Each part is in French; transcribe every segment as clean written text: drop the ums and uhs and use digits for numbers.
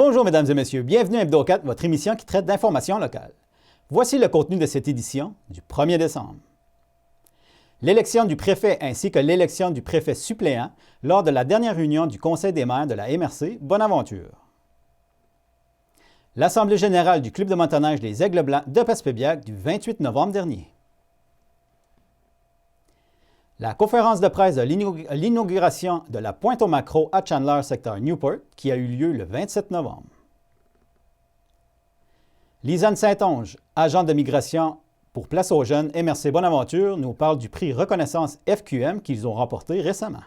Bonjour mesdames et messieurs, bienvenue à Hebdo 4, votre émission qui traite d'informations locales. Voici le contenu de cette édition du 1er décembre. L'élection du préfet ainsi que l'élection du préfet suppléant lors de la dernière réunion du Conseil des maires de la MRC Bonaventure. L'Assemblée générale du Club de motoneige des Aigles Blancs de Passepébiac du 28 novembre dernier. La conférence de presse de l'inauguration de la Pointe-au-Maquereau à Chandler, secteur Newport, qui a eu lieu le 27 novembre. Lisanne Saint-Onge, agente de migration pour Place aux Jeunes MRC Bonaventure, nous parle du prix Reconnaissance FQM qu'ils ont remporté récemment.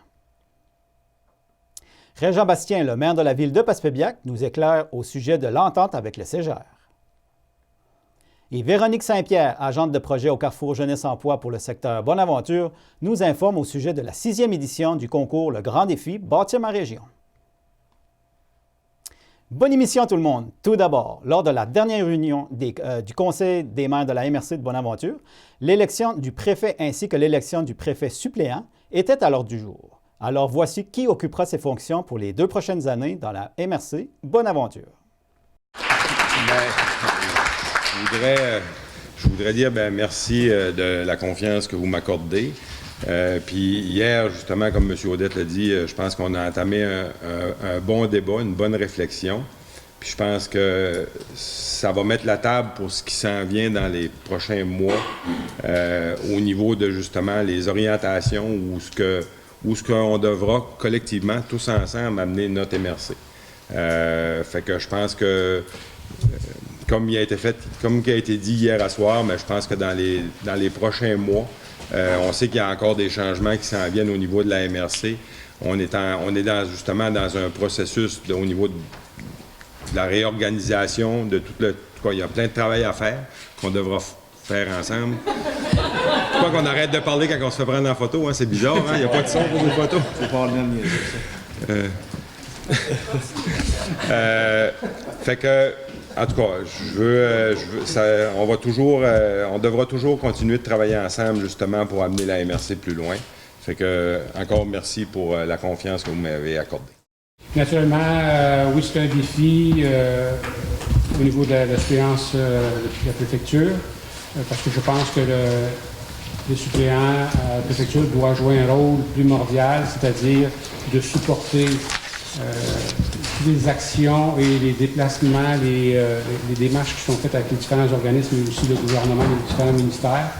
Régent Bastien, le maire de la ville de Passepébiac, nous éclaire au sujet de l'entente avec le Cégère. Et Véronique Saint-Pierre, agente de projet au Carrefour Jeunesse Emploi pour le secteur Bonaventure, nous informe au sujet de la 6e édition du concours Le Grand Défi Bâtir ma région. Bonne émission tout le monde! Tout d'abord, lors de la dernière réunion du Conseil des maires de la MRC de Bonaventure, l'élection du préfet ainsi que l'élection du préfet suppléant étaient à l'ordre du jour. Alors voici qui occupera ces fonctions pour les 2 prochaines années dans la MRC Bonaventure. Je voudrais dire merci de la confiance que vous m'accordez. Puis hier, justement, comme M. Audette l'a dit, je pense qu'on a entamé un bon débat, une bonne réflexion. Puis je pense que ça va mettre la table pour ce qui s'en vient dans les prochains mois au niveau de, justement, les orientations ou ce qu'on devra collectivement, tous ensemble, amener notre MRC. Fait que je pense que comme il a été dit hier à soir, mais je pense que dans les prochains mois, on sait qu'il y a encore des changements qui s'en viennent au niveau de la MRC. On est justement dans un processus au niveau de la réorganisation de tout le... Il y a plein de travail à faire qu'on devra faire ensemble. Pourquoi qu'on arrête de parler quand on se fait prendre en photo? Hein? C'est bizarre, hein? Il n'y a pas de son pour nos photos. C'est pas ordinaire, ça. Fait que... En tout cas, on devra toujours continuer de travailler ensemble justement pour amener la MRC plus loin. Fait que, encore merci pour la confiance que vous m'avez accordée. Naturellement, oui, c'est un défi au niveau de l'expérience de la préfecture, parce que je pense que le suppléant à la préfecture doit jouer un rôle primordial, c'est-à-dire de supporter les actions et les déplacements, les démarches qui sont faites avec les différents organismes, mais aussi le gouvernement et les différents ministères.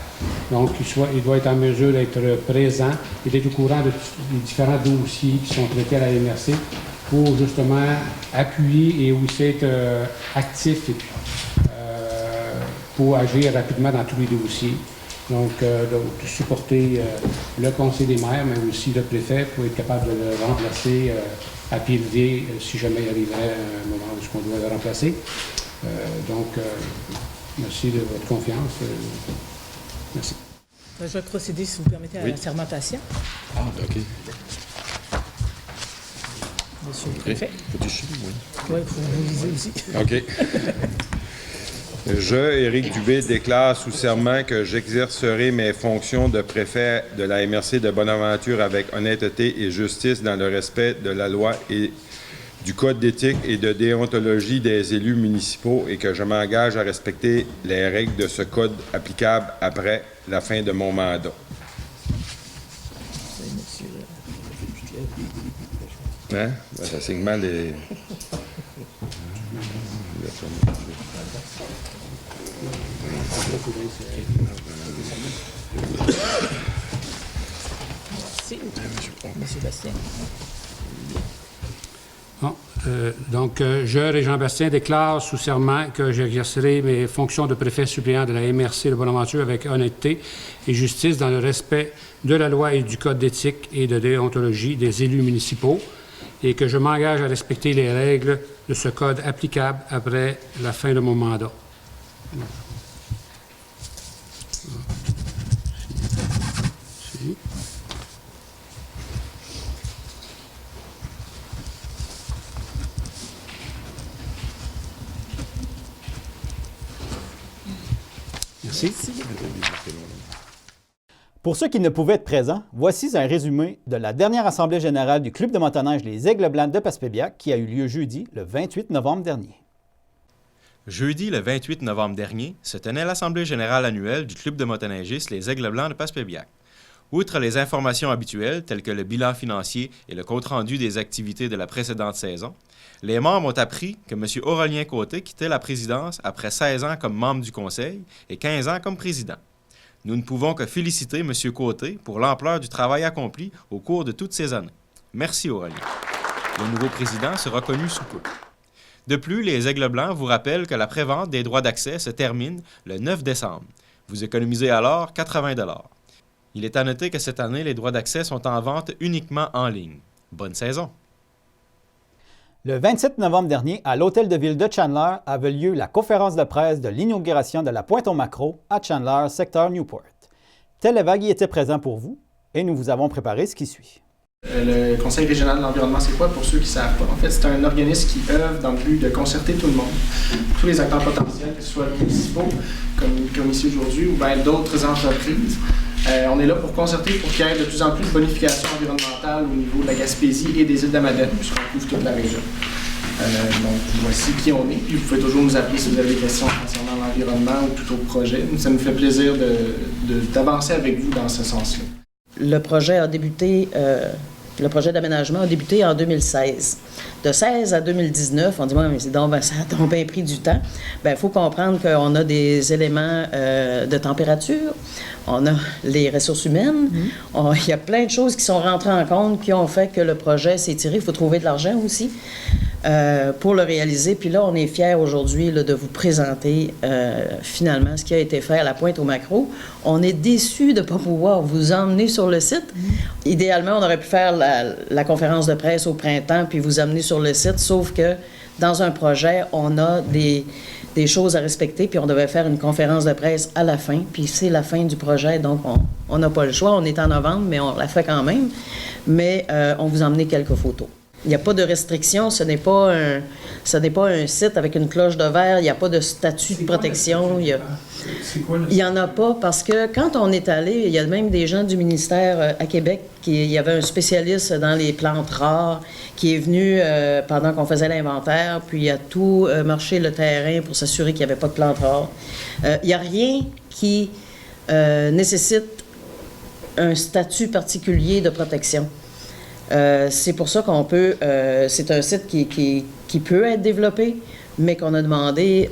Donc, il doit être en mesure d'être présent et d'être au courant des différents dossiers qui sont traités à la MRC pour justement appuyer et aussi être actif pour agir rapidement dans tous les dossiers. Donc supporter le conseil des maires, mais aussi le préfet pour être capable de le remplacer à pied levé si jamais il arriverait un moment où on doit le remplacer. Merci de votre confiance. Merci. Je vais procéder, si vous permettez, à la sermentation. Ah, OK. Monsieur le préfet. Faut-tu chier, oui? Oui, il faut vous viser aussi. OK. Je, Éric Dubé, déclare sous serment que j'exercerai mes fonctions de préfet de la MRC de Bonaventure avec honnêteté et justice dans le respect de la loi et du Code d'éthique et de déontologie des élus municipaux et que je m'engage à respecter les règles de ce code applicable après la fin de mon mandat. Hein? Ben, ça signe mal les... Merci. Monsieur Bastien. Bon, je, Régent Bastien, déclare sous serment que j'exercerai mes fonctions de préfet suppléant de la MRC de Bonaventure avec honnêteté et justice dans le respect de la loi et du Code d'éthique et de déontologie des élus municipaux et que je m'engage à respecter les règles de ce code applicable après la fin de mon mandat. Merci. Pour ceux qui ne pouvaient être présents, voici un résumé de la dernière Assemblée générale du Club de motoneige Les Aigles Blancs de Passepébiac qui a eu lieu jeudi, le 28 novembre dernier. Jeudi, le 28 novembre dernier, se tenait l'Assemblée générale annuelle du Club de motoneigistes Les Aigles Blancs de Passepébiac. Outre les informations habituelles, telles que le bilan financier et le compte-rendu des activités de la précédente saison, les membres ont appris que M. Aurélien Côté quittait la présidence après 16 ans comme membre du Conseil et 15 ans comme président. Nous ne pouvons que féliciter M. Côté pour l'ampleur du travail accompli au cours de toutes ces années. Merci Aurélien. Le nouveau président sera connu sous peu. De plus, les Aigles Blancs vous rappellent que la prévente des droits d'accès se termine le 9 décembre. Vous économisez alors 80 $. Il est à noter que cette année, les droits d'accès sont en vente uniquement en ligne. Bonne saison! Le 27 novembre dernier, à l'Hôtel de Ville de Chandler, avait lieu la conférence de presse de l'inauguration de la Pointe-aux-Maquereaux à Chandler, secteur Newport. Televag y était présent pour vous et nous vous avons préparé ce qui suit. Le Conseil régional de l'environnement, c'est quoi pour ceux qui ne savent pas? En fait, c'est un organisme qui œuvre dans le but de concerter tout le monde, tous les acteurs potentiels, que ce soit municipaux, comme ici aujourd'hui, ou bien d'autres entreprises. On est là pour concerter, pour qu'il y ait de plus en plus de bonifications environnementales au niveau de la Gaspésie et des îles de Madeleine, puisqu'on couvre toute la région. Donc, voici qui on est. Puis vous pouvez toujours nous appeler si vous avez des questions concernant l'environnement ou tout autre projet. Ça nous fait plaisir d'avancer avec vous dans ce sens-là. Le projet a débuté, le projet d'aménagement a débuté en 2016. De 16 à 2019, on dit « mais c'est donc, ça a donc bien pris du temps ». Bien, il faut comprendre qu'on a des éléments de température, on a les ressources humaines, il y a plein de choses qui sont rentrées en compte qui ont fait que le projet s'est tiré. Il faut trouver de l'argent aussi pour le réaliser. Puis là, on est fiers aujourd'hui de vous présenter finalement ce qui a été fait à la Pointe-aux-Maquereaux. On est déçus de ne pas pouvoir vous emmener sur le site. Idéalement, on aurait pu faire la conférence de presse au printemps puis vous amener sur le site, sauf que dans un projet, on a des choses à respecter, puis on devait faire une conférence de presse à la fin, puis c'est la fin du projet, donc on n'a pas le choix. On est en novembre, mais on l'a fait quand même. Mais on vous a emmené quelques photos. Il n'y a pas de restriction, ce n'est pas un site avec une cloche de verre, il n'y a pas de statut de protection. Il n'y en a pas parce que quand on est allé, il y a même des gens du ministère à Québec, il y avait un spécialiste dans les plantes rares qui est venu pendant qu'on faisait l'inventaire, puis il a tout marché le terrain pour s'assurer qu'il n'y avait pas de plantes rares. Il n'y a rien qui nécessite un statut particulier de protection. C'est pour ça qu'on peut... c'est un site qui peut être développé, mais qu'on a demandé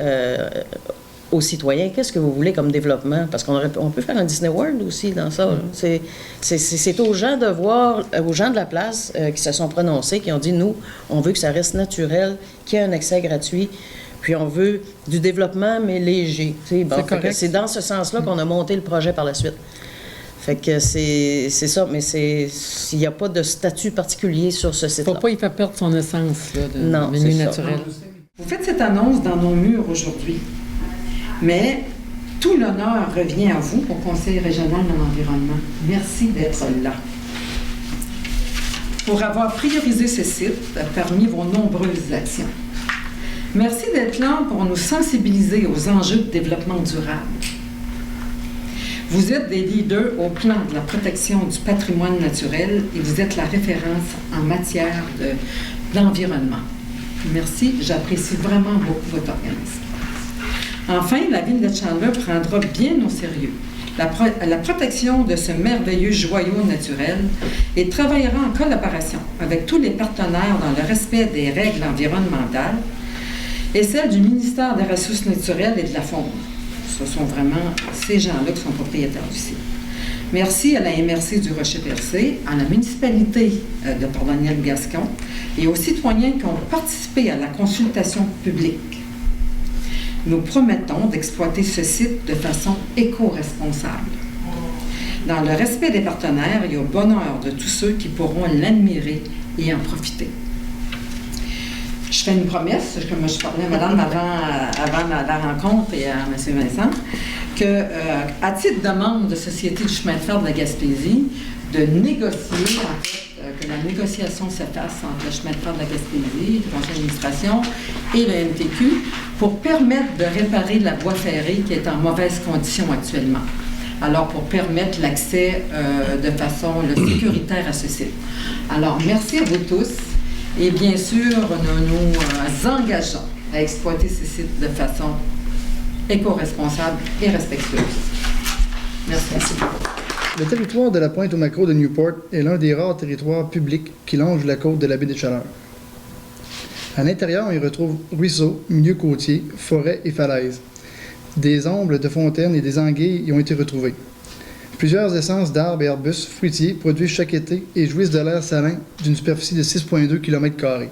aux citoyens, qu'est-ce que vous voulez comme développement? Parce qu'on peut faire un Disney World aussi dans ça. C'est aux gens de voir, aux gens de la place qui se sont prononcés, qui ont dit, nous, on veut que ça reste naturel, qu'il y ait un accès gratuit, puis on veut du développement, mais léger. Bon, c'est dans ce sens-là qu'on a monté le projet par la suite. Fait que c'est ça, mais il n'y a pas de statut particulier sur ce site-là. Faut pas y faire perdre son essence là, de milieu naturel. Vous faites cette annonce dans nos murs aujourd'hui, mais tout l'honneur revient à vous au Conseil régional de l'environnement. Merci d'être là. Pour avoir priorisé ce site parmi vos nombreuses actions. Merci d'être là pour nous sensibiliser aux enjeux de développement durable. Vous êtes des leaders au plan de la protection du patrimoine naturel et vous êtes la référence en matière d'environnement. Merci, j'apprécie vraiment beaucoup votre organisme. Enfin, la Ville de Chandler prendra bien au sérieux la protection de ce merveilleux joyau naturel et travaillera en collaboration avec tous les partenaires dans le respect des règles environnementales et celles du ministère des Ressources naturelles et de la Faune. Ce sont vraiment ces gens-là qui sont propriétaires du site. Merci à la MRC du Rocher-Percé, à la municipalité de Port-Daniel-Gascon et aux citoyens qui ont participé à la consultation publique. Nous promettons d'exploiter ce site de façon éco-responsable. Dans le respect des partenaires et au bonheur de tous ceux qui pourront l'admirer et en profiter. Je fais une promesse, comme je parlais à madame avant la rencontre et à M. Vincent, que, à titre de membre de Société du chemin de fer de la Gaspésie, de négocier, en fait, que la négociation se fasse entre le chemin de fer de la Gaspésie, le conseil d'administration et le MTQ pour permettre de réparer la voie ferrée qui est en mauvaise condition actuellement. alors pour permettre l'accès de façon sécuritaire à ce site. Alors, merci à vous tous et bien sûr, nous nous engageons à exploiter ce site de façon éco-responsable et respectueuse. Merci beaucoup. Le territoire de la Pointe au Maquereau de Newport est l'un des rares territoires publics qui longe la côte de la baie des Chaleurs. À l'intérieur, on y retrouve ruisseaux, milieux côtiers, forêts et falaises. Des ombres de fontaines et des anguilles y ont été retrouvées. Plusieurs essences d'arbres et arbustes fruitiers produisent chaque été et jouissent de l'air salin d'une superficie de 6,2 km².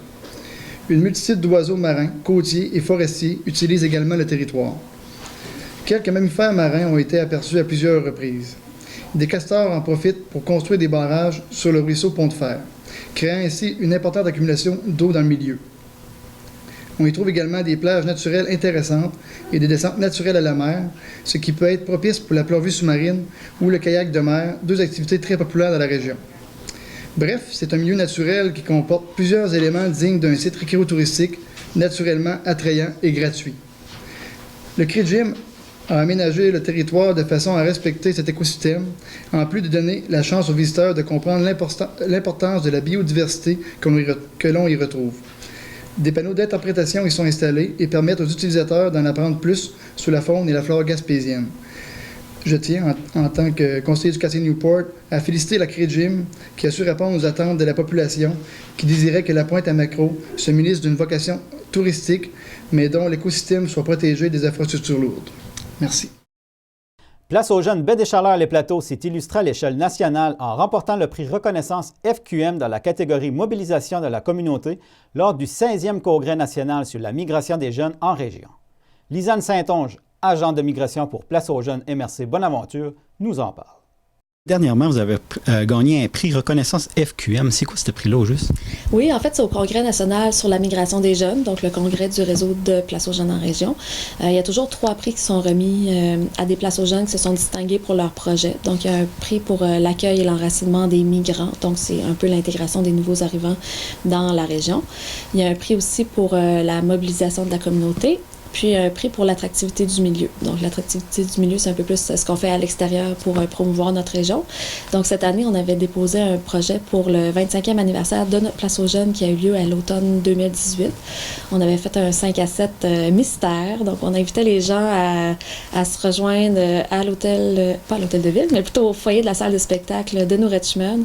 Une multitude d'oiseaux marins, côtiers et forestiers utilisent également le territoire. Quelques mammifères marins ont été aperçus à plusieurs reprises. Des castors en profitent pour construire des barrages sur le ruisseau Pont-de-Fer, créant ainsi une importante accumulation d'eau dans le milieu. On y trouve également des plages naturelles intéressantes et des descentes naturelles à la mer, ce qui peut être propice pour la plongée sous-marine ou le kayak de mer, deux activités très populaires dans la région. Bref, c'est un milieu naturel qui comporte plusieurs éléments dignes d'un site récréotouristique naturellement attrayant et gratuit. Le CRIGIM a aménagé le territoire de façon à respecter cet écosystème, en plus de donner la chance aux visiteurs de comprendre l'importance de la biodiversité que l'on y retrouve. Des panneaux d'interprétation y sont installés et permettent aux utilisateurs d'en apprendre plus sur la faune et la flore gaspésienne. Je tiens, en tant que conseiller du quartier Newport, à féliciter la CRIGIM qui a su répondre aux attentes de la population qui désirait que la Pointe à Maquereau se munisse d'une vocation touristique, mais dont l'écosystème soit protégé des infrastructures lourdes. Merci. Place aux jeunes Baie des Chaleurs les Plateaux s'est illustré à l'échelle nationale en remportant le prix Reconnaissance FQM dans la catégorie Mobilisation de la communauté lors du 16e Congrès national sur la migration des jeunes en région. Lisanne Saint-Onge, agente de migration pour Place aux jeunes MRC Bonaventure, nous en parle. Dernièrement, vous avez gagné un prix Reconnaissance FQM. C'est quoi ce prix-là, au juste? Oui, en fait, c'est au Congrès national sur la migration des jeunes, donc le congrès du réseau de Place aux jeunes en région. Il y a toujours 3 prix qui sont remis à des Places aux jeunes qui se sont distingués pour leur projet. Donc, il y a un prix pour l'accueil et l'enracinement des migrants, donc c'est un peu l'intégration des nouveaux arrivants dans la région. Il y a un prix aussi pour la mobilisation de la communauté. Puis un prix pour l'attractivité du milieu. Donc, l'attractivité du milieu, c'est un peu plus ce qu'on fait à l'extérieur pour promouvoir notre région. Donc, cette année, on avait déposé un projet pour le 25e anniversaire de notre Place aux jeunes qui a eu lieu à l'automne 2018. On avait fait un 5 à 7 mystère. Donc, on invitait les gens à se rejoindre à l'hôtel, pas à l'hôtel de ville, mais plutôt au foyer de la salle de spectacle de New Richmond.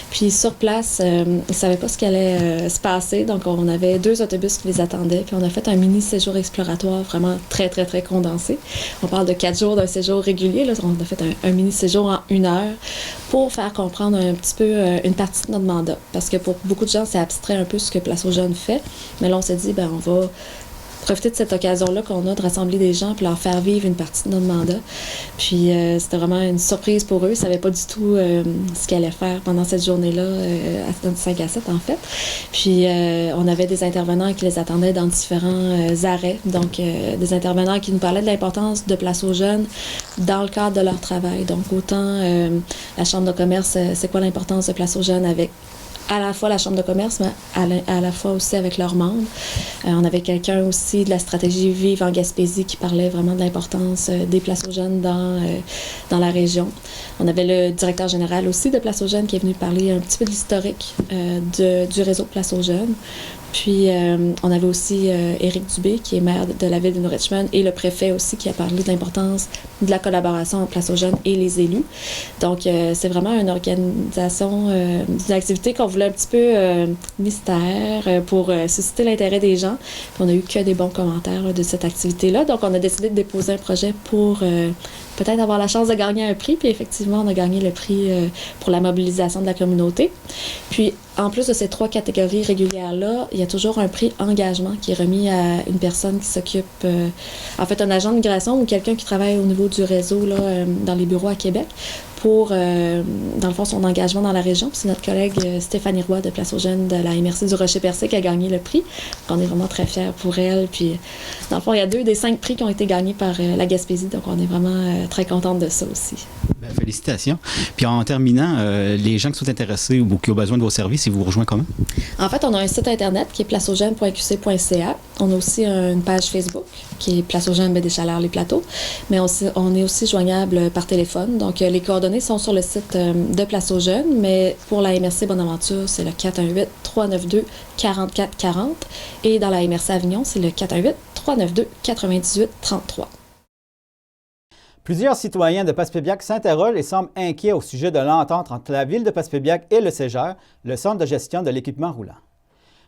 Puis, sur place, ils ne savaient pas ce qui allait se passer. Donc, on avait 2 autobus qui les attendaient. Puis, on a fait un mini séjour exploratoire vraiment très, très, très condensé. On parle de 4 jours d'un séjour régulier. Là. On a fait un mini-séjour en 1 heure pour faire comprendre un petit peu une partie de notre mandat. Parce que pour beaucoup de gens, c'est abstrait un peu ce que Place aux jeunes fait. Mais là, on s'est dit, on va profiter de cette occasion-là qu'on a de rassembler des gens puis leur faire vivre une partie de notre mandat. Puis c'était vraiment une surprise pour eux. Ils ne savaient pas du tout ce qu'ils allaient faire pendant cette journée-là, à 5 à 7 en fait. Puis on avait des intervenants qui les attendaient dans différents arrêts. Donc des intervenants qui nous parlaient de l'importance de Place aux jeunes dans le cadre de leur travail. Donc autant la Chambre de commerce, c'est quoi l'importance de Place aux jeunes avec à la fois la Chambre de commerce, mais à la fois aussi avec leurs membres. On avait quelqu'un aussi de la stratégie Vive en Gaspésie qui parlait vraiment de l'importance des Places aux jeunes dans la région. On avait le directeur général aussi de Place aux jeunes qui est venu parler un petit peu de l'historique du réseau Place aux jeunes. Puis, on avait aussi Éric Dubé, qui est maire de la ville de New Richmond, et le préfet aussi, qui a parlé de l'importance de la collaboration entre Place aux jeunes et les élus. Donc, c'est vraiment une organisation, d'une activité qu'on voulait un petit peu mystère pour susciter l'intérêt des gens. Puis, on a eu que des bons commentaires de cette activité-là. Donc, on a décidé de déposer un projet pour peut-être avoir la chance de gagner un prix. Puis, effectivement, on a gagné le prix pour la mobilisation de la communauté. Puis, en plus de ces 3 catégories régulières-là, il y a toujours un prix engagement qui est remis à une personne qui s'occupe, en fait, un agent de migration ou quelqu'un qui travaille au niveau du réseau là, dans les bureaux à Québec pour, dans le fond, son engagement dans la région. Puis c'est notre collègue Stéphanie Roy de Place aux jeunes de la MRC du Rocher-Percé qui a gagné le prix. Donc, on est vraiment très fiers pour elle. Puis, dans le fond, il y a 2 des 5 prix qui ont été gagnés par la Gaspésie. Donc, on est vraiment très contente de ça aussi. Bien, félicitations. Puis en terminant, les gens qui sont intéressés ou qui ont besoin de vos services, ils vous rejoignent comment? En fait, on a un site internet qui est placeausjeunes.qc.ca. On a aussi une page Facebook qui est Place aux jeunes Baie des Chaleurs les Plateaux, mais on est aussi joignable par téléphone. Donc, les coordonnées sont sur le site de Place aux jeunes, mais pour la MRC Bonaventure, c'est le 418-392-4440 et dans la MRC Avignon, c'est le 418-392-9833. Plusieurs citoyens de Passepébiac s'interrogent et semblent inquiets au sujet de l'entente entre la Ville de Passepébiac et le CEGER, le Centre de gestion de l'équipement roulant.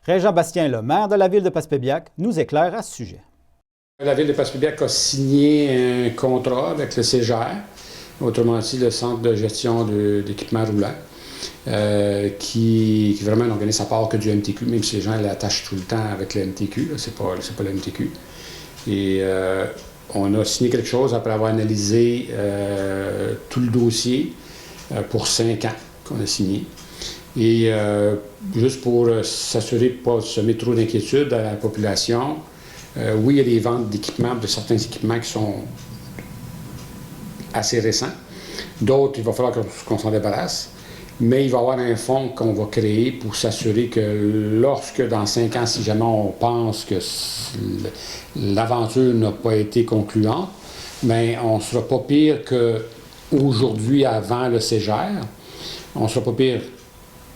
Régent Bastien, le maire de la Ville de Passepébiac, nous éclaire à ce sujet. La Ville de Passepébiac a signé un contrat avec le CEGER, autrement dit le Centre de gestion d'équipement roulant, qui est vraiment un organisme à part que du MTQ, même si les gens l'attachent tout le temps avec le MTQ, c'est pas le MTQ. Et on a signé quelque chose après avoir analysé tout le dossier pour 5 ans qu'on a signé. Et juste pour s'assurer de ne pas semer trop d'inquiétude à la population, oui, il y a des ventes d'équipements, de certains équipements qui sont assez récents. D'autres, il va falloir qu'on s'en débarrasse. Mais il va y avoir un fonds qu'on va créer pour s'assurer que lorsque, dans 5 ans, si jamais on pense que l'aventure n'a pas été concluante, bien, on ne sera pas pire qu'aujourd'hui, avant le CEGER. On ne sera pas pire.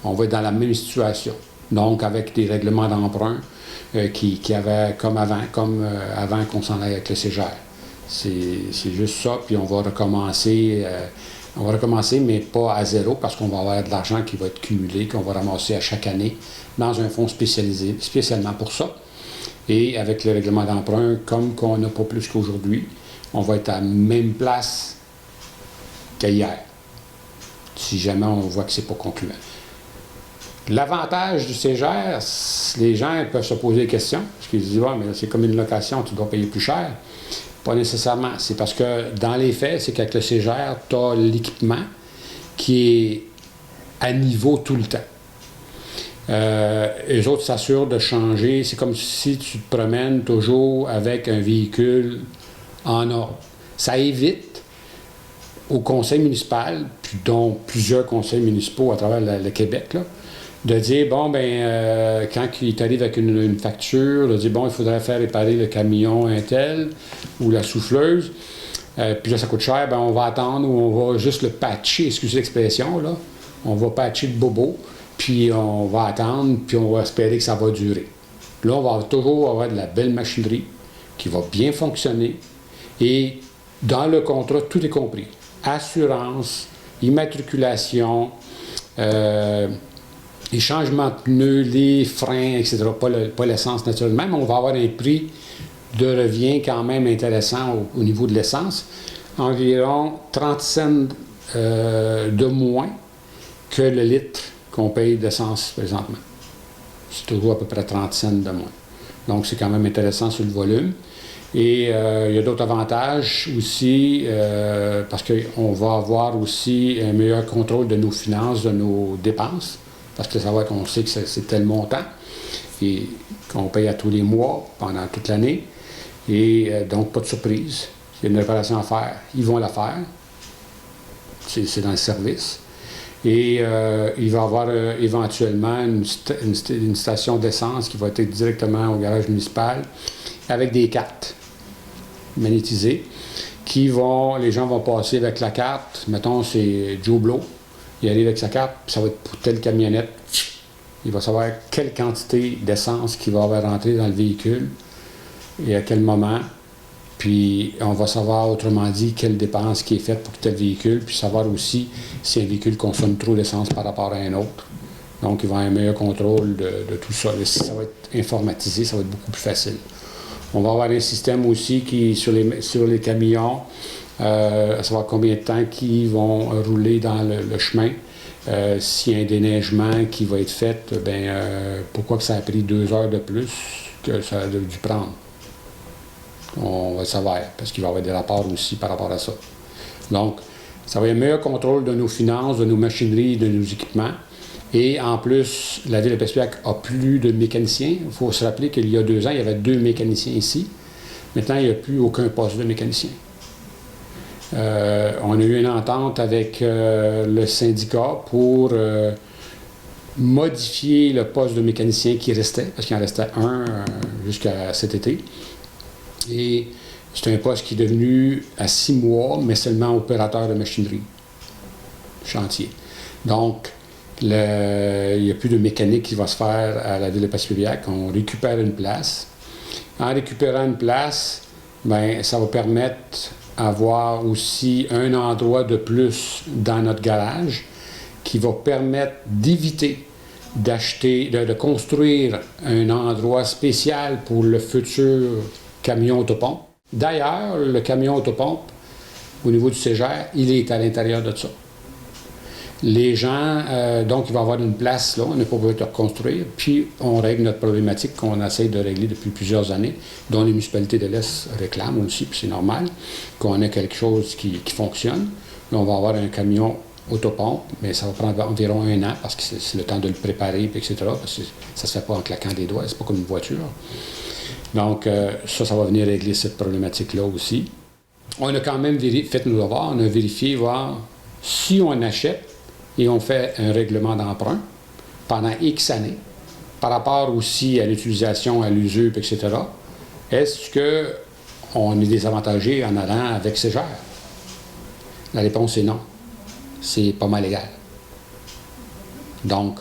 On va être dans la même situation. Donc, avec des règlements d'emprunt qui avaient comme avant qu'on s'en aille avec le CEGER. C'est juste ça, puis on va recommencer. On va recommencer, mais pas à zéro, parce qu'on va avoir de l'argent qui va être cumulé, qu'on va ramasser à chaque année dans un fonds spécialisé, spécialement pour ça. Et avec le règlement d'emprunt, comme qu'on n'a pas plus qu'aujourd'hui, on va être à la même place qu'hier, si jamais on voit que c'est pas concluant. L'avantage du CEGER, les gens peuvent se poser des questions, parce qu'ils disent « Ah, mais c'est comme une location, tu dois payer plus cher ». Pas nécessairement. C'est parce que, dans les faits, c'est qu'avec le CEGER, tu as l'équipement qui est à niveau tout le temps. Les autres s'assurent de changer. C'est comme si tu te promènes toujours avec un véhicule en ordre. Ça évite au conseil municipal, dont plusieurs conseils municipaux à travers le Québec, là, de dire, bon, ben quand il t'arrive avec une facture, de dire, bon, il faudrait faire réparer le camion un tel ou la souffleuse, puis là, ça coûte cher, ben on va attendre ou on va juste le patcher, excusez l'expression, là, on va patcher le bobo, puis on va attendre, puis on va espérer que ça va durer. Là, on va toujours avoir de la belle machinerie qui va bien fonctionner, et dans le contrat, tout est compris. Assurance, immatriculation, les changements de pneus, les freins, etc., pas l'essence naturellement, mais on va avoir un prix de revient quand même intéressant au niveau de l'essence, environ 30 cents de moins que le litre qu'on paye d'essence présentement. C'est toujours à peu près 30 cents de moins. Donc, c'est quand même intéressant sur le volume. Et il y a d'autres avantages aussi, parce qu'on va avoir aussi un meilleur contrôle de nos finances, de nos dépenses, parce que ça va être, on sait que c'est tel montant, et qu'on paye à tous les mois, pendant toute l'année, et donc pas de surprise. Il y a une réparation à faire, ils vont la faire, c'est dans le service. Et il va y avoir éventuellement une station d'essence qui va être directement au garage municipal, avec des cartes magnétisées, les gens vont passer avec la carte, mettons c'est Joe Blow, il arrive avec sa carte, puis ça va être pour telle camionnette. Il va savoir quelle quantité d'essence qu'il va avoir rentré dans le véhicule et à quel moment. Puis on va savoir, autrement dit, quelle dépense qui est faite pour tel véhicule, puis savoir aussi si un véhicule consomme trop d'essence par rapport à un autre. Donc, il va y avoir un meilleur contrôle de tout ça. Ça va être informatisé, ça va être beaucoup plus facile. On va avoir un système aussi qui, sur les camions, à savoir combien de temps qu'ils vont rouler dans le chemin. S'il y a un déneigement qui va être fait, pourquoi que ça a pris 2 heures de plus que ça a dû prendre? On va le savoir, parce qu'il va y avoir des rapports aussi par rapport à ça. Donc, ça va y avoir un meilleur contrôle de nos finances, de nos machineries, de nos équipements. Et en plus, la Ville de Passepébiac a plus de mécaniciens. Il faut se rappeler qu'il y a 2 ans, il y avait 2 mécaniciens ici. Maintenant, il n'y a plus aucun poste de mécanicien. On a eu une entente avec le syndicat pour modifié le poste de mécanicien qui restait, parce qu'il en restait un jusqu'à cet été. Et c'est un poste qui est devenu à 6 mois, mais seulement opérateur de machinerie, chantier. Donc, il n'y a plus de mécanique qui va se faire à la ville de Passepébiac. On récupère une place. En récupérant une place, bien, ça va permettre d'avoir aussi un endroit de plus dans notre garage qui va permettre d'éviter de construire un endroit spécial pour le futur camion autopompe. D'ailleurs, le camion autopompe, au niveau du Cégère, il est à l'intérieur de ça. Les gens, donc, il va y avoir une place là, on n'est pas obligé de reconstruire, puis on règle notre problématique qu'on essaie de régler depuis plusieurs années, dont les municipalités de l'Est réclament aussi, puis c'est normal, qu'on ait quelque chose qui fonctionne. Là, on va avoir un camion autopompe, mais ça va prendre environ 1 an, parce que c'est le temps de le préparer, puis etc., parce que ça ne se fait pas en claquant des doigts, c'est pas comme une voiture. Donc, ça va venir régler cette problématique-là aussi. On a quand même fait nos devoirs, on a vérifié, voir si on achète et on fait un règlement d'emprunt pendant X années, par rapport aussi à l'utilisation, à l'usure, etc., est-ce qu'on est désavantagé en allant avec Cégère? La réponse est non. C'est pas mal égal. Donc,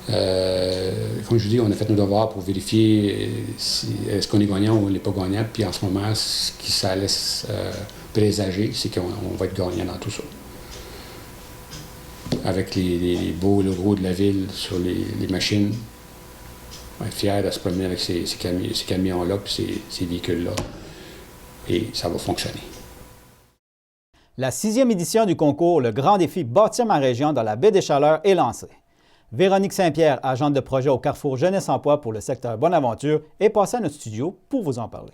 comme je vous dis, on a fait nos devoirs pour vérifier est-ce qu'on est gagnant ou on n'est pas gagnant. Puis en ce moment, ce qui ça laisse présager, c'est qu'on va être gagnant dans tout ça. Avec les beaux logos de la ville sur les machines, on est fiers de se promener avec ces camions-là puis ces véhicules-là. Et ça va fonctionner. La 6e édition du concours Le Grand Défi Bâtir ma région dans la baie des Chaleurs est lancée. Véronique Saint-Pierre, agente de projet au Carrefour Jeunesse Emploi pour le secteur Bonaventure, est passée à notre studio pour vous en parler.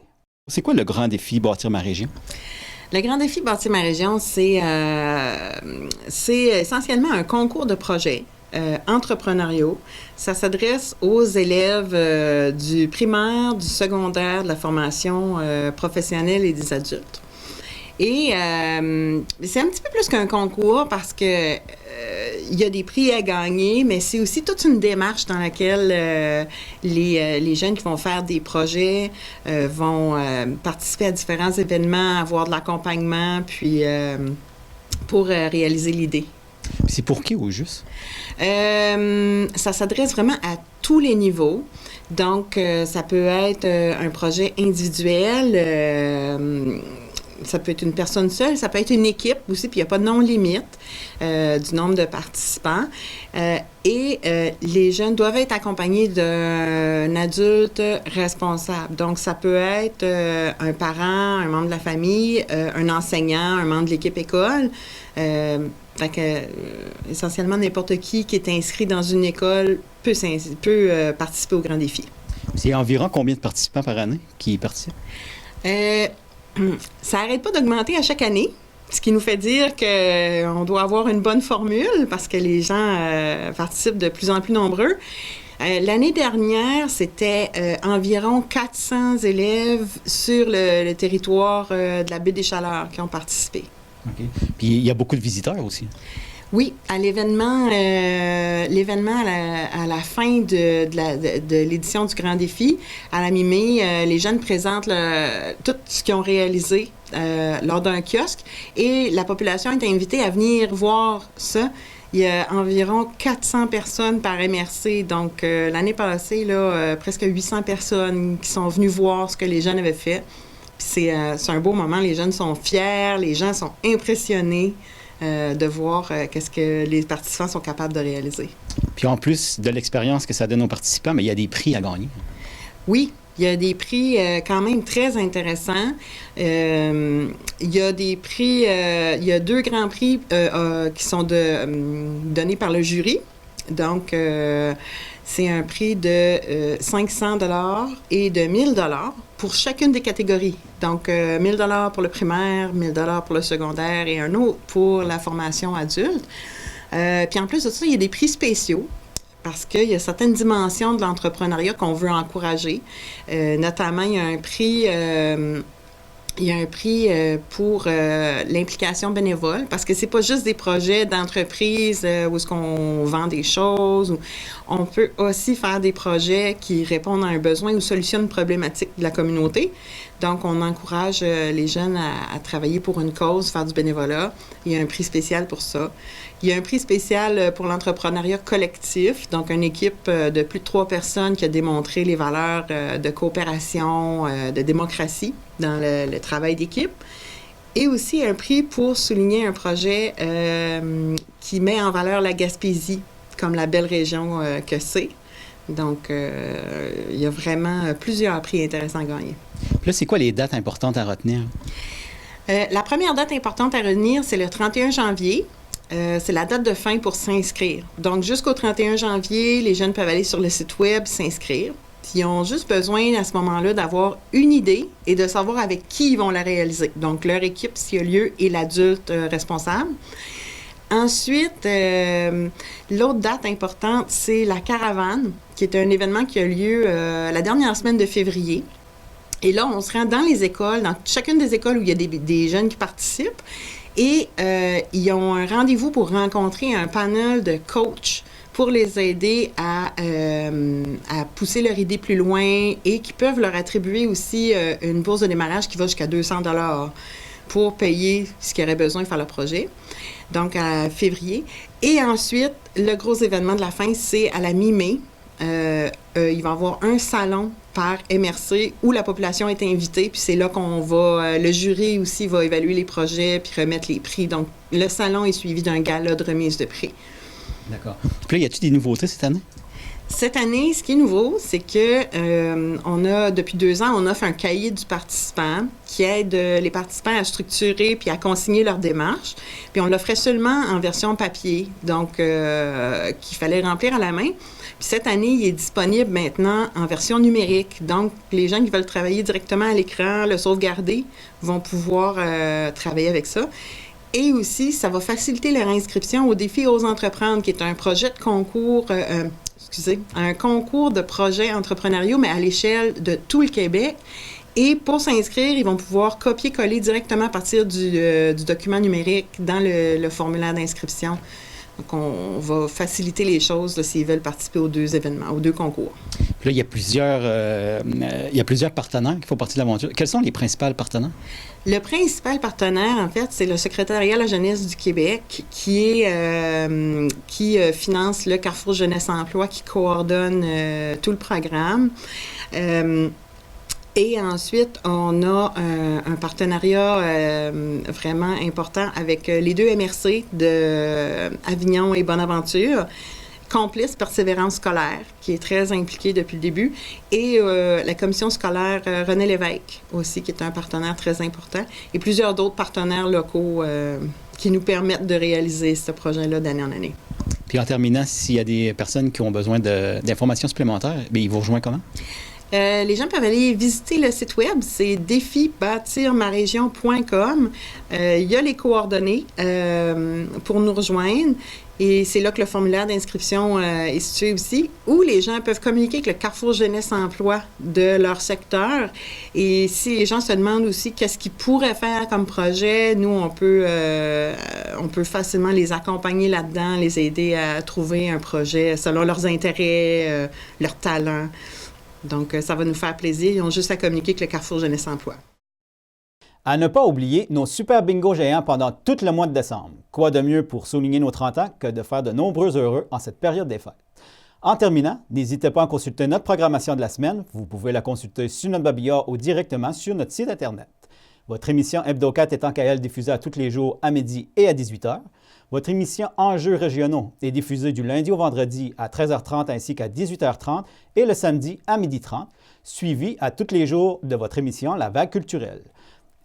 C'est quoi le Grand Défi Bâtir ma région? Le Grand Défi Bâtir ma région, c'est essentiellement un concours de projets entrepreneuriaux. Ça s'adresse aux élèves du primaire, du secondaire, de la formation professionnelle et des adultes. Et c'est un petit peu plus qu'un concours parce que il y a des prix à gagner, mais c'est aussi toute une démarche dans laquelle les jeunes qui vont faire des projets vont participer à différents événements, avoir de l'accompagnement, puis pour réaliser l'idée. C'est pour qui au juste? Ça s'adresse vraiment à tous les niveaux. Donc, ça peut être un projet individuel, ça peut être une personne seule, ça peut être une équipe aussi, puis il n'y a pas de non-limite du nombre de participants. Et les jeunes doivent être accompagnés d'un adulte responsable. Donc, ça peut être un parent, un membre de la famille, un enseignant, un membre de l'équipe école. Fait que, essentiellement, n'importe qui est inscrit dans une école peut participer au Grand Défi. C'est environ combien de participants par année qui y participent? Ça n'arrête pas d'augmenter à chaque année, ce qui nous fait dire qu'on doit avoir une bonne formule parce que les gens participent de plus en plus nombreux. L'année dernière, c'était environ 400 élèves sur le territoire de la baie des Chaleurs qui ont participé. OK. Puis il y a beaucoup de visiteurs aussi. Oui, à l'événement à la fin de l'édition du Grand Défi, à la mi-mai, les jeunes présentent tout ce qu'ils ont réalisé lors d'un kiosque et la population est invitée à venir voir ça. Il y a environ 400 personnes par MRC. Donc, l'année passée, presque 800 personnes qui sont venues voir ce que les jeunes avaient fait. Puis c'est un beau moment. Les jeunes sont fiers, les gens sont impressionnés. De voir qu'est-ce que les participants sont capables de réaliser. Puis en plus de l'expérience que ça donne aux participants, mais il y a des prix à gagner. Oui, il y a des prix quand même très intéressants. Il y a des prix, il y a 2 grands prix qui sont donnés par le jury. Donc, c'est un prix de 500 $ et de 1 000 $ pour chacune des catégories. Donc, 1 000 $ pour le primaire, 1 000 $ pour le secondaire et un autre pour la formation adulte. Puis en plus de ça, il y a des prix spéciaux parce qu'il y a certaines dimensions de l'entrepreneuriat qu'on veut encourager. Notamment, il y a un prix Il y a un prix pour l'implication bénévole, parce que c'est pas juste des projets d'entreprise où est-ce qu'on vend des choses. On peut aussi faire des projets qui répondent à un besoin ou solutionnent une problématique de la communauté. Donc, on encourage les jeunes à travailler pour une cause, faire du bénévolat. Il y a un prix spécial pour ça. Il y a un prix spécial pour l'entrepreneuriat collectif, donc une équipe de plus de 3 personnes qui a démontré les valeurs de coopération, de démocratie dans le travail d'équipe. Et aussi un prix pour souligner un projet qui met en valeur la Gaspésie comme la belle région que c'est. Donc, il y a vraiment plusieurs prix intéressants à gagner. Puis là, c'est quoi les dates importantes à retenir? La première date importante à retenir, c'est le 31 janvier. C'est la date de fin pour s'inscrire. Donc, jusqu'au 31 janvier, les jeunes peuvent aller sur le site web, s'inscrire. Puis, ils ont juste besoin, à ce moment-là, d'avoir une idée et de savoir avec qui ils vont la réaliser. Donc, leur équipe, s'il y a lieu, et l'adulte responsable. Ensuite, l'autre date importante, c'est la caravane, qui est un événement qui a lieu la dernière semaine de février. Et là, on se rend dans les écoles, dans chacune des écoles où il y a des jeunes qui participent. Et ils ont un rendez-vous pour rencontrer un panel de coachs pour les aider à pousser leur idée plus loin et qui peuvent leur attribuer aussi une bourse de démarrage qui va jusqu'à 200 $ pour payer ce qu'ils auraient besoin de faire le projet. Donc, à février. Et ensuite, le gros événement de la fin, c'est à la mi-mai. Il va y avoir un salon par MRC où la population est invitée, puis c'est là qu'on va... le jury aussi va évaluer les projets puis remettre les prix. Donc, le salon est suivi d'un gala de remise de prix. D'accord. Puis là, y a-t-il des nouveautés cette année? Cette année, ce qui est nouveau, c'est que on a, depuis 2 ans, on offre un cahier du participant qui aide les participants à structurer puis à consigner leur démarche. Puis on l'offrait seulement en version papier, donc qu'il fallait remplir à la main. Puis cette année, il est disponible maintenant en version numérique. Donc, les gens qui veulent travailler directement à l'écran, le sauvegarder, vont pouvoir travailler avec ça. Et aussi, ça va faciliter leur inscription au défi Ose entreprendre, qui est un projet de concours... un concours de projets entrepreneuriaux, mais à l'échelle de tout le Québec. Et pour s'inscrire, ils vont pouvoir copier-coller directement à partir du document numérique dans le formulaire d'inscription. Donc, on va faciliter les choses là, s'ils veulent participer aux 2 événements, aux 2 concours. Puis là, il y a plusieurs partenaires qui font partie de l'aventure. Quels sont les principaux partenaires? Le principal partenaire, en fait, c'est le Secrétariat à la jeunesse du Québec qui finance le Carrefour Jeunesse Emploi, qui coordonne tout le programme. Et ensuite, on a un partenariat vraiment important avec les 2 MRC de Avignon et Bonaventure, Complice Persévérance scolaire, qui est très impliquée depuis le début, et la commission scolaire René Lévesque aussi, qui est un partenaire très important, et plusieurs d'autres partenaires locaux qui nous permettent de réaliser ce projet-là d'année en année. Puis en terminant, s'il y a des personnes qui ont besoin d'informations supplémentaires, bien, ils vous rejoignent comment? Les gens peuvent aller visiter le site web, c'est défibâtirmarégion.com. Il y a les coordonnées pour nous rejoindre et c'est là que le formulaire d'inscription est situé aussi, où les gens peuvent communiquer avec le Carrefour Jeunesse Emploi de leur secteur. Et si les gens se demandent aussi qu'est-ce qu'ils pourraient faire comme projet, nous, on peut facilement les accompagner là-dedans, les aider à trouver un projet selon leurs intérêts, leurs talents. Donc, ça va nous faire plaisir. Ils ont juste à communiquer avec le Carrefour Jeunesse Emploi. À ne pas oublier nos super bingo géants pendant tout le mois de décembre. Quoi de mieux pour souligner nos 30 ans que de faire de nombreux heureux en cette période des fêtes. En terminant, n'hésitez pas à consulter notre programmation de la semaine. Vous pouvez la consulter sur notre babillard ou directement sur notre site Internet. Votre émission Hebdo4 est en KL diffusée à tous les jours à midi et à 18h. Votre émission Enjeux régionaux est diffusée du lundi au vendredi à 13h30 ainsi qu'à 18h30 et le samedi à 12h30, suivi à tous les jours de votre émission La Vague culturelle.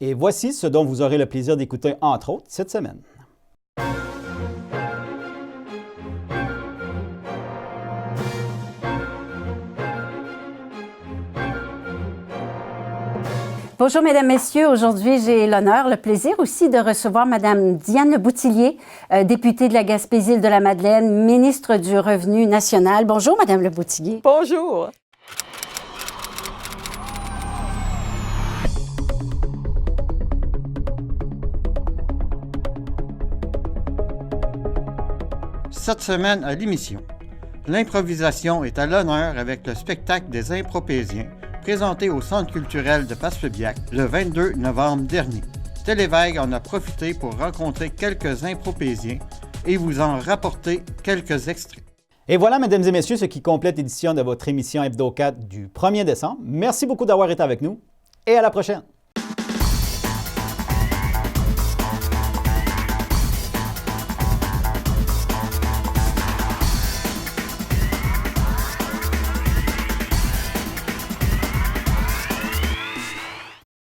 Et voici ce dont vous aurez le plaisir d'écouter entre autres cette semaine. Bonjour, Mesdames, Messieurs. Aujourd'hui, j'ai l'honneur, le plaisir aussi de recevoir Mme Diane Leboutillier, députée de la Gaspésie-Île-de-la-Madeleine, ministre du Revenu national. Bonjour, Mme Leboutillier. Bonjour. cette semaine à l'émission. L'improvisation est à l'honneur avec le spectacle des Impropésiens, présenté au Centre culturel de Passepébiac le 22 novembre dernier. Télévague en a profité pour rencontrer quelques Impropésiens et vous en rapporter quelques extraits. Et voilà, mesdames et messieurs, ce qui complète l'édition de votre émission Hebdo 4 du 1er décembre. Merci beaucoup d'avoir été avec nous et à la prochaine!